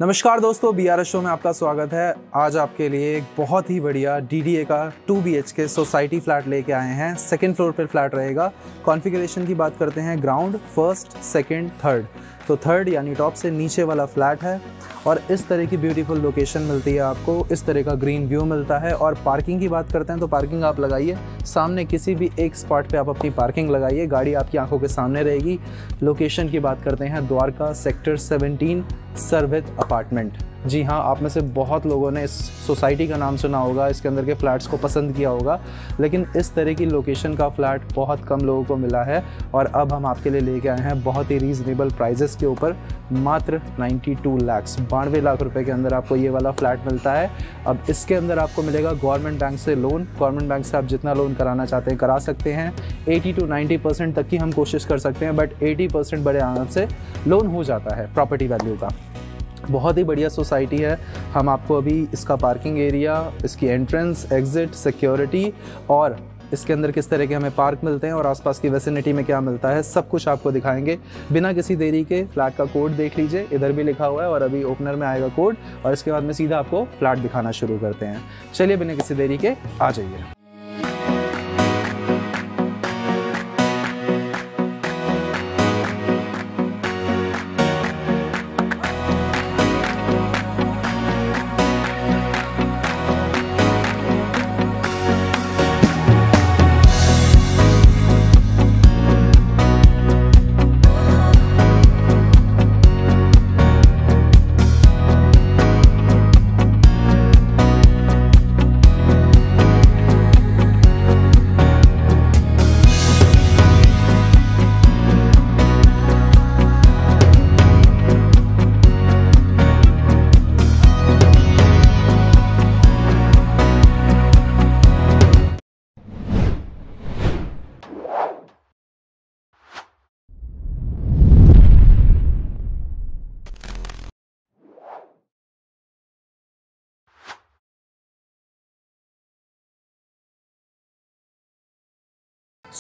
नमस्कार दोस्तों, BRS show में आपका स्वागत है। आज आपके लिए एक बहुत ही बढ़िया DDA का 2 BHK सोसाइटी फ्लैट लेके आए हैं। सेकंड फ्लोर पर फ्लैट रहेगा। कॉन्फ़िगरेशन की बात करते हैं, ग्राउंड, फर्स्ट, सेकंड, थर्ड। तो थर्ड यानी टॉप से नीचे वाला फ्लैट है और इस तरह की ब्यूटीफुल लोकेशन मिलती है आपको। इस तरह का ग्रीन व्यू मिलता है। और पार्किंग की बात करते हैं तो पार्किंग आप लगाइए सामने, किसी भी एक स्पॉट पे आप अपनी पार्किंग लगाइए, गाड़ी आपकी आंखों के सामने रहेगी। लोकेशन की बात करते हैं, द्वारका सेक्टर 17 सरवित अपार्टमेंट। जी हाँ, आप में से बहुत लोगों ने इस सोसाइटी का नाम सुना होगा, इसके अंदर के फ्लैट्स को पसंद किया होगा, लेकिन इस तरह की लोकेशन का फ्लैट बहुत कम लोगों को मिला है। और अब हम आपके लिए लेके आए हैं बहुत ही रीज़नेबल प्राइजेस के ऊपर, मात्र 92 लाख 92 लाख रुपए के अंदर आपको ये वाला फ्लैट मिलता है। अब इसके अंदर आपको मिलेगा गवर्नमेंट बैंक से लोन। गवर्नमेंट बैंक से आप जितना लोन कराना चाहते हैं करा सकते हैं। 80 to 90% तक की हम कोशिश कर सकते हैं, बट 80% बड़े आराम से लोन हो जाता है प्रॉपर्टी वैल्यू का। बहुत ही बढ़िया सोसाइटी है। हम आपको अभी इसका पार्किंग एरिया, इसकी एंट्रेंस, एग्ज़िट, सिक्योरिटी और इसके अंदर किस तरह के हमें पार्क मिलते हैं और आसपास की वेसिनिटी में क्या मिलता है, सब कुछ आपको दिखाएंगे। बिना किसी देरी के फ्लैट का कोड देख लीजिए, इधर भी लिखा हुआ है और अभी ओपनर में आएगा कोड, और इसके बाद में सीधा आपको फ्लैट दिखाना शुरू करते हैं। चलिए बिना किसी देरी के आ जाइए।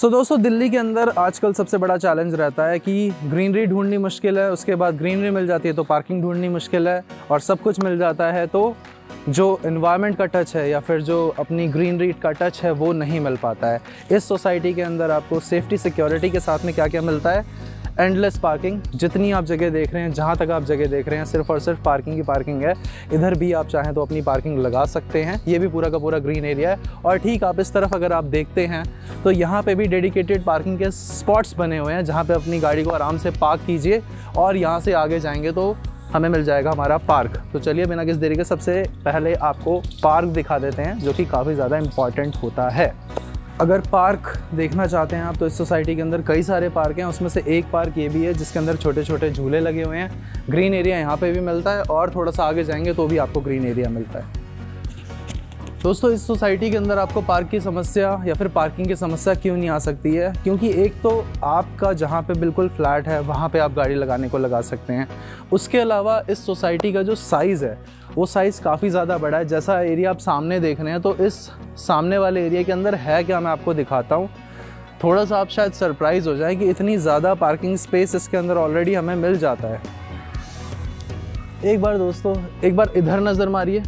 दोस्तों, दिल्ली के अंदर आजकल सबसे बड़ा चैलेंज रहता है कि ग्रीनरी ढूंढनी मुश्किल है, उसके बाद ग्रीनरी मिल जाती है तो पार्किंग ढूंढनी मुश्किल है, और सब कुछ मिल जाता है तो जो एनवायरनमेंट का टच है या फिर जो अपनी ग्रीनरी का टच है वो नहीं मिल पाता है। इस सोसाइटी के अंदर आपको सेफ्टी सिक्योरिटी के साथ में क्या क्या मिलता है? Endless parking. जितनी आप जगह देख रहे हैं, जहाँ तक आप जगह देख रहे हैं, सिर्फ और सिर्फ पार्किंग की पार्किंग है। इधर भी आप चाहें तो अपनी पार्किंग लगा सकते हैं। ये भी पूरा का पूरा ग्रीन एरिया है। और ठीक आप इस तरफ अगर आप देखते हैं तो यहाँ पे भी डेडिकेटेड पार्किंग के स्पॉट्स बने हुए हैं, जहाँ पे अपनी गाड़ी को आराम से पार्क कीजिए और यहाँ से आगे जाएंगे तो हमें मिल जाएगा हमारा पार्क। तो चलिए बिना किसी देरी के सबसे पहले आपको पार्क दिखा देते हैं, जो कि काफ़ी ज़्यादा इम्पॉर्टेंट होता है। अगर पार्क देखना चाहते हैं आप तो इस सोसाइटी के अंदर कई सारे पार्क हैं। उसमें से एक पार्क ये भी है जिसके अंदर छोटे छोटे झूले लगे हुए हैं। ग्रीन एरिया यहाँ पे भी मिलता है और थोड़ा सा आगे जाएंगे तो भी आपको ग्रीन एरिया मिलता है। दोस्तों, इस सोसाइटी के अंदर आपको पार्क की समस्या या फिर पार्किंग की समस्या क्यों नहीं आ सकती है? क्योंकि एक तो आपका जहाँ पे बिल्कुल फ्लैट है वहाँ पे आप गाड़ी लगाने को लगा सकते हैं। उसके अलावा इस सोसाइटी का जो साइज़ है वो साइज़ काफ़ी ज़्यादा बड़ा है। जैसा एरिया आप सामने देख रहे हैं तो इस सामने वाले एरिया के अंदर है क्या, मैं आपको दिखाता हूँ। थोड़ा सा आप शायद सरप्राइज़ हो जाए कि इतनी ज़्यादा पार्किंग स्पेस इसके अंदर ऑलरेडी हमें मिल जाता है। एक बार दोस्तों, एक बार इधर नज़र मारिए।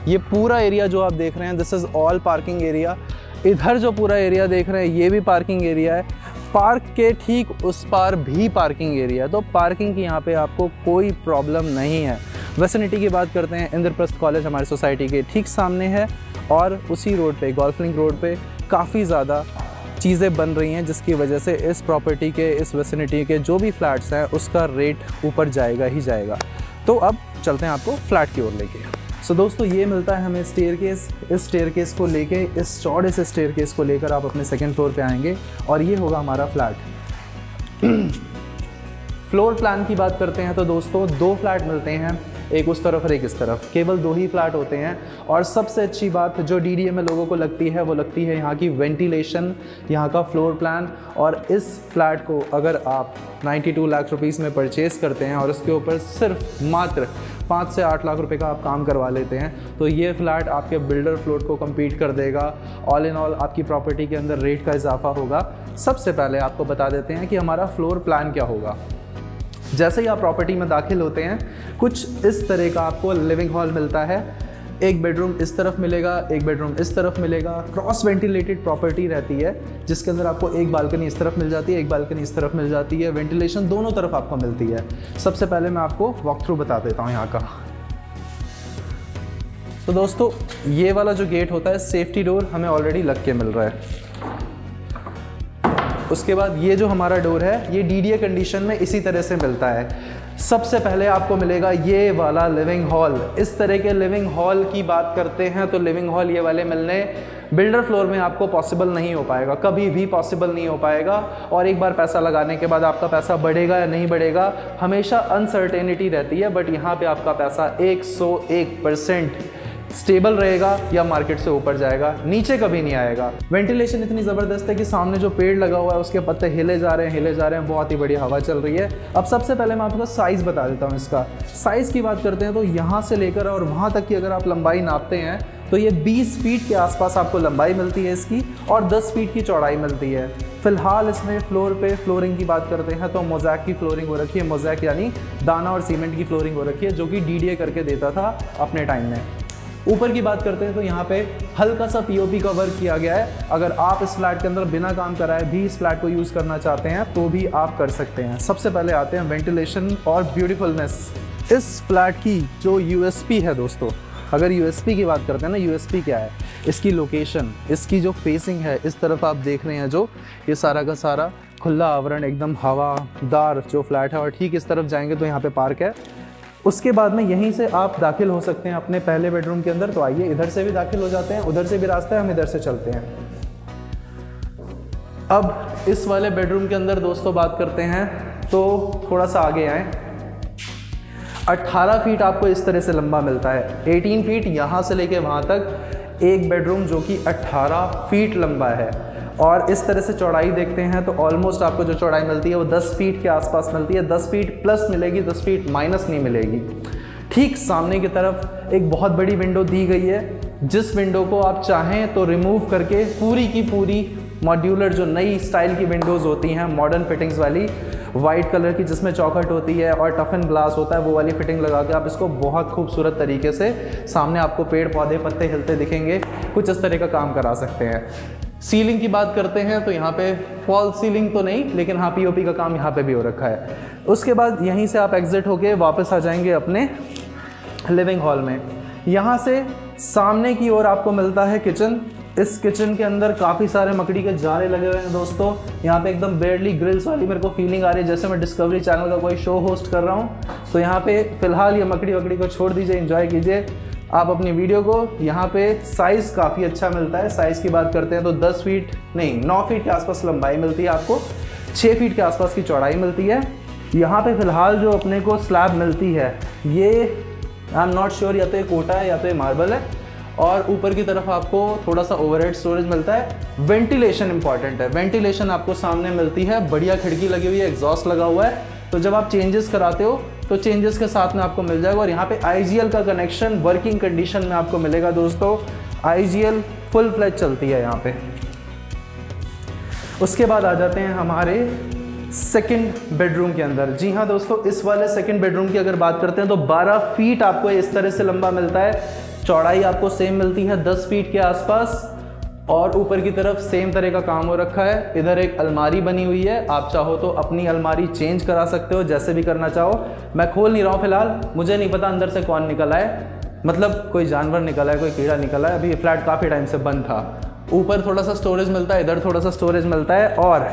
ये पूरा एरिया जो आप देख रहे हैं, this is all parking area. इधर जो पूरा एरिया देख रहे हैं ये भी पार्किंग एरिया है। पार्क के ठीक उस पार भी पार्किंग एरिया है, तो पार्किंग की यहाँ पे आपको कोई प्रॉब्लम नहीं है। वेसिनिटी की बात करते हैं, इंद्रप्रस्थ कॉलेज हमारी सोसाइटी के ठीक सामने है और उसी रोड पे, गोल्फ लिंक रोड पे काफ़ी ज़्यादा चीज़ें बन रही हैं, जिसकी वजह से इस प्रॉपर्टी के, इस वेसिनिटी के जो भी फ्लैट्स हैं उसका रेट ऊपर जाएगा ही जाएगा। तो अब चलते हैं आपको फ्लैट की ओर लेके। दोस्तों, ये मिलता है हमें स्टेयरकेस। इस स्टेयरकेस को लेके, इस चौड़े से स्टेयरकेस को लेकर आप अपने सेकंड फ्लोर पे आएंगे और ये होगा हमारा फ्लैट। फ्लोर प्लान की बात करते हैं तो दोस्तों 2 फ्लैट मिलते हैं, एक उस तरफ और एक इस तरफ। केवल 2 ही फ्लैट होते हैं। और सबसे अच्छी बात जो DDA में लोगों को लगती है वो लगती है यहाँ की वेंटिलेशन, यहाँ का फ्लोर प्लान। और इस फ्लैट को अगर आप 92 लाख रुपीस में परचेज़ करते हैं और उसके ऊपर सिर्फ मात्र 5 से 8 लाख रुपए का आप काम करवा लेते हैं तो ये फ्लैट आपके बिल्डर फ्लोट को कम्पीट कर देगा। ऑल इन ऑल आपकी प्रॉपर्टी के अंदर रेट का इजाफा होगा। सबसे पहले आपको बता देते हैं कि हमारा फ्लोर प्लान क्या होगा। जैसे ही आप प्रॉपर्टी में दाखिल होते हैं कुछ इस तरह का आपको लिविंग हॉल मिलता है। एक बेडरूम इस तरफ मिलेगा, एक बेडरूम इस तरफ मिलेगा। क्रॉस वेंटिलेटेड प्रॉपर्टी रहती है जिसके अंदर आपको एक बालकनी इस तरफ मिल जाती है, एक बालकनी इस तरफ मिल जाती है। वेंटिलेशन दोनों तरफ आपको मिलती है। सबसे पहले मैं आपको वॉक थ्रू बता देता हूँ यहाँ का। तो दोस्तों ये वाला जो गेट होता है सेफ्टी डोर हमें ऑलरेडी लग के मिल रहा है। उसके बाद ये जो हमारा डोर है ये डीडीए कंडीशन में इसी तरह से मिलता है। सबसे पहले आपको मिलेगा ये वाला लिविंग हॉल। इस तरह के लिविंग हॉल की बात करते हैं तो लिविंग हॉल ये वाले मिलने बिल्डर फ्लोर में आपको पॉसिबल नहीं हो पाएगा, कभी भी पॉसिबल नहीं हो पाएगा। और एक बार पैसा लगाने के बाद आपका पैसा बढ़ेगा या नहीं बढ़ेगा हमेशा अनसर्टेनिटी रहती है। बट यहाँ पे आपका पैसा 101% स्टेबल रहेगा या मार्केट से ऊपर जाएगा, नीचे कभी नहीं आएगा। वेंटिलेशन इतनी ज़बरदस्त है कि सामने जो पेड़ लगा हुआ है उसके पत्ते हिले जा रहे हैं, बहुत ही बढ़िया हवा चल रही है। अब सबसे पहले मैं आपको साइज़ बता देता हूँ। इसका साइज़ की बात करते हैं तो यहाँ से लेकर और वहाँ तक की अगर आप लंबाई नापते हैं तो ये 20 फीट के आसपास आपको लंबाई मिलती है इसकी और 10 फीट की चौड़ाई मिलती है। फिलहाल इसमें फ्लोर पे फ्लोरिंग की बात करते हैं तो मोज़ैक की फ्लोरिंग हो रखी है। मोज़ैक यानी दाना और सीमेंट की फ्लोरिंग हो रखी है जो कि डीडीए करके देता था अपने टाइम में। ऊपर की बात करते हैं तो यहाँ पे हल्का सा पीओपी का वर्क किया गया है। अगर आप इस फ्लैट के अंदर बिना काम कराए भी इस फ्लैट को यूज़ करना चाहते हैं तो भी आप कर सकते हैं। सबसे पहले आते हैं वेंटिलेशन और ब्यूटीफुलनेस। इस फ्लैट की जो यूएसपी है दोस्तों, अगर यूएसपी की बात करते हैं ना, यूएसपी क्या है? इसकी लोकेशन, इसकी जो फेसिंग है, इस तरफ आप देख रहे हैं जो ये सारा का सारा खुला आवरण एकदम हवादार जो फ्लैट है। और ठीक इस तरफ जाएंगे तो यहाँ पे पार्क है। उसके बाद में यहीं से आप दाखिल हो सकते हैं अपने पहले बेडरूम के अंदर। तो आइए इधर से भी दाखिल हो जाते हैं, उधर से भी रास्ता है, हम इधर से चलते हैं। अब इस वाले बेडरूम के अंदर दोस्तों बात करते हैं तो थोड़ा सा आगे आए। 18 फीट आपको इस तरह से लंबा मिलता है। 18 फीट यहाँ से लेके वहाँ तक एक बेडरूम जो कि 18 फीट लंबा है। और इस तरह से चौड़ाई देखते हैं तो ऑलमोस्ट आपको जो चौड़ाई मिलती है वो 10 फीट के आसपास मिलती है। 10 फीट प्लस मिलेगी, 10 फीट माइनस नहीं मिलेगी। ठीक सामने की तरफ एक बहुत बड़ी विंडो दी गई है जिस विंडो को आप चाहें तो रिमूव करके पूरी की पूरी मॉड्यूलर जो नई स्टाइल की विंडोज़ होती हैं मॉडर्न फिटिंग्स वाली, वाइट कलर की जिसमें चौखट होती है और टफन ग्लास होता है, वो वाली फिटिंग लगा के आप इसको बहुत खूबसूरत तरीके से सामने आपको पेड़ पौधे पत्ते हिलते दिखेंगे, कुछ इस तरह का काम करा सकते हैं। सीलिंग की बात करते हैं तो यहाँ पे फॉल सीलिंग तो नहीं, लेकिन हाँ पीओपी का काम यहाँ पे भी हो रखा है। उसके बाद यहीं से आप एग्जिट होके वापस आ जाएंगे अपने लिविंग हॉल में। यहाँ से सामने की ओर आपको मिलता है किचन। इस किचन के अंदर काफ़ी सारे मकड़ी के जाले लगे हुए हैं दोस्तों। यहाँ पे एकदम बेयरली ग्रिल्स वाली मेरे को फीलिंग आ रही है जैसे मैं डिस्कवरी चैनल का कोई शो होस्ट कर रहा हूँ। तो यहाँ पे फ़िलहाल ये मकड़ी वकड़ी को छोड़ दीजिए, एंजॉय कीजिए आप अपनी वीडियो को। यहाँ पे साइज़ काफ़ी अच्छा मिलता है। साइज़ की बात करते हैं तो 10 फीट नहीं 9 फीट के आसपास लंबाई मिलती है आपको, 6 फीट के आसपास की चौड़ाई मिलती है। यहाँ पे फ़िलहाल जो अपने को स्लैब मिलती है ये आई एम नॉट श्योर, या तो ये कोटा है या तो ये मार्बल है। और ऊपर की तरफ आपको थोड़ा सा ओवरहेड स्टोरेज मिलता है। वेंटिलेशन इंपॉर्टेंट है, वेंटिलेशन आपको सामने मिलती है, बढ़िया खिड़की लगी हुई है, एग्जॉस्ट लगा हुआ है। तो जब आप चेंजेस कराते हो तो चेंजेस के साथ में आपको मिल जाएगा। और यहाँ पे IGL का कनेक्शन वर्किंग कंडीशन में आपको मिलेगा दोस्तों। IGL फुल फ्लैज चलती है यहाँ पे। उसके बाद आ जाते हैं हमारे सेकंड बेडरूम के अंदर। जी हाँ दोस्तों, इस वाले सेकंड बेडरूम की अगर बात करते हैं तो 12 फीट आपको इस तरह से लंबा मिलता है। चौड़ाई आपको सेम मिलती है 10 फीट के आसपास। और ऊपर की तरफ सेम तरह का काम हो रखा है। इधर एक अलमारी बनी हुई है, आप चाहो तो अपनी अलमारी चेंज करा सकते हो, जैसे भी करना चाहो। मैं खोल नहीं रहा हूँ फिलहाल, मुझे नहीं पता अंदर से कौन निकला है, मतलब कोई जानवर निकला है, कोई कीड़ा निकला है। अभी ये फ्लैट काफ़ी टाइम से बंद था। ऊपर थोड़ा सा स्टोरेज मिलता है, इधर थोड़ा सा स्टोरेज मिलता है। और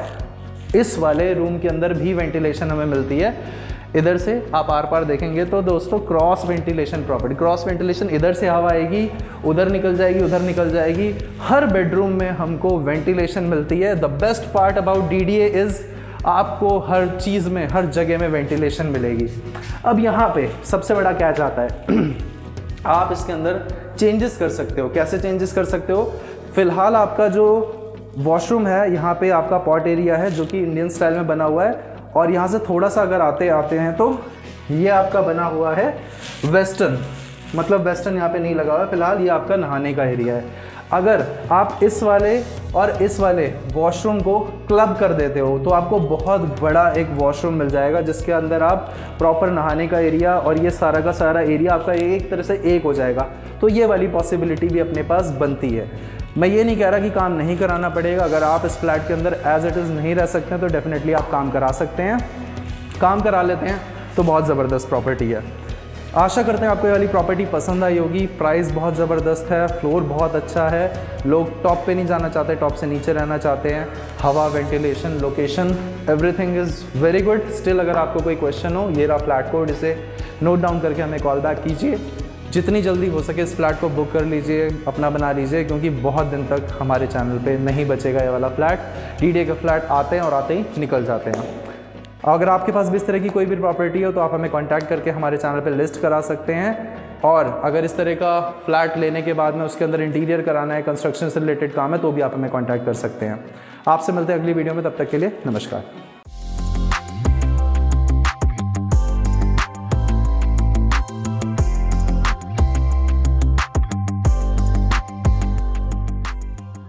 इस वाले रूम के अंदर भी वेंटिलेशन हमें मिलती है। इधर से आप आर पार देखेंगे तो दोस्तों cross ventilation property, cross ventilation, इधर से हवा आएगी, उधर निकल जाएगी, उधर निकल जाएगी। हर बेडरूम में हमको वेंटिलेशन मिलती है। The best part about DDA is आपको हर चीज़ में, हर जगह में वेंटिलेशन मिलेगी। अब यहाँ पे सबसे बड़ा क्या चाहता है आप इसके अंदर चेंजेस कर सकते हो। कैसे चेंजेस कर सकते हो? फिलहाल आपका जो वॉशरूम है यहाँ पे आपका पॉट एरिया है जो कि इंडियन स्टाइल में बना हुआ है। और यहाँ से थोड़ा सा अगर आते हैं तो ये आपका बना हुआ है वेस्टर्न, मतलब वेस्टर्न यहाँ पे नहीं लगा हुआ है फिलहाल, ये आपका नहाने का एरिया है। अगर आप इस वाले और इस वाले वॉशरूम को क्लब कर देते हो तो आपको बहुत बड़ा एक वॉशरूम मिल जाएगा, जिसके अंदर आप प्रॉपर नहाने का एरिया और ये सारा का सारा एरिया आपका एक तरह से एक हो जाएगा। तो ये वाली पॉसिबिलिटी भी अपने पास बनती है। मैं ये नहीं कह रहा कि काम नहीं कराना पड़ेगा। अगर आप इस फ्लैट के अंदर एज इट इज़ नहीं रह सकते हैं तो डेफिनेटली आप काम करा सकते हैं। काम करा लेते हैं तो बहुत ज़बरदस्त प्रॉपर्टी है। आशा करते हैं आपको ये वाली प्रॉपर्टी पसंद आई होगी। प्राइस बहुत ज़बरदस्त है, फ्लोर बहुत अच्छा है, लोग टॉप पे नहीं जाना चाहते, टॉप से नीचे रहना चाहते हैं। हवा, ventilation, location, everything is very good. Still अगर आपको कोई क्वेश्चन हो, ये रहा फ्लैट कोड, इसे नोट डाउन करके हमें कॉल बैक कीजिए। जितनी जल्दी हो सके इस फ्लैट को बुक कर लीजिए, अपना बना लीजिए, क्योंकि बहुत दिन तक हमारे चैनल पे नहीं बचेगा ये वाला फ्लैट। डीडे के फ्लैट आते हैं और आते ही निकल जाते हैं। अगर आपके पास भी इस तरह की कोई भी प्रॉपर्टी हो तो आप हमें कांटेक्ट करके हमारे चैनल पे लिस्ट करा सकते हैं। और अगर इस तरह का फ्लैट लेने के बाद में उसके अंदर इंटीरियर कराना है, कंस्ट्रक्शन से रिलेटेड काम है, तो भी आप हमें कांटेक्ट कर सकते हैं। आपसे मिलते हैं अगली वीडियो में, तब तक के लिए नमस्कार।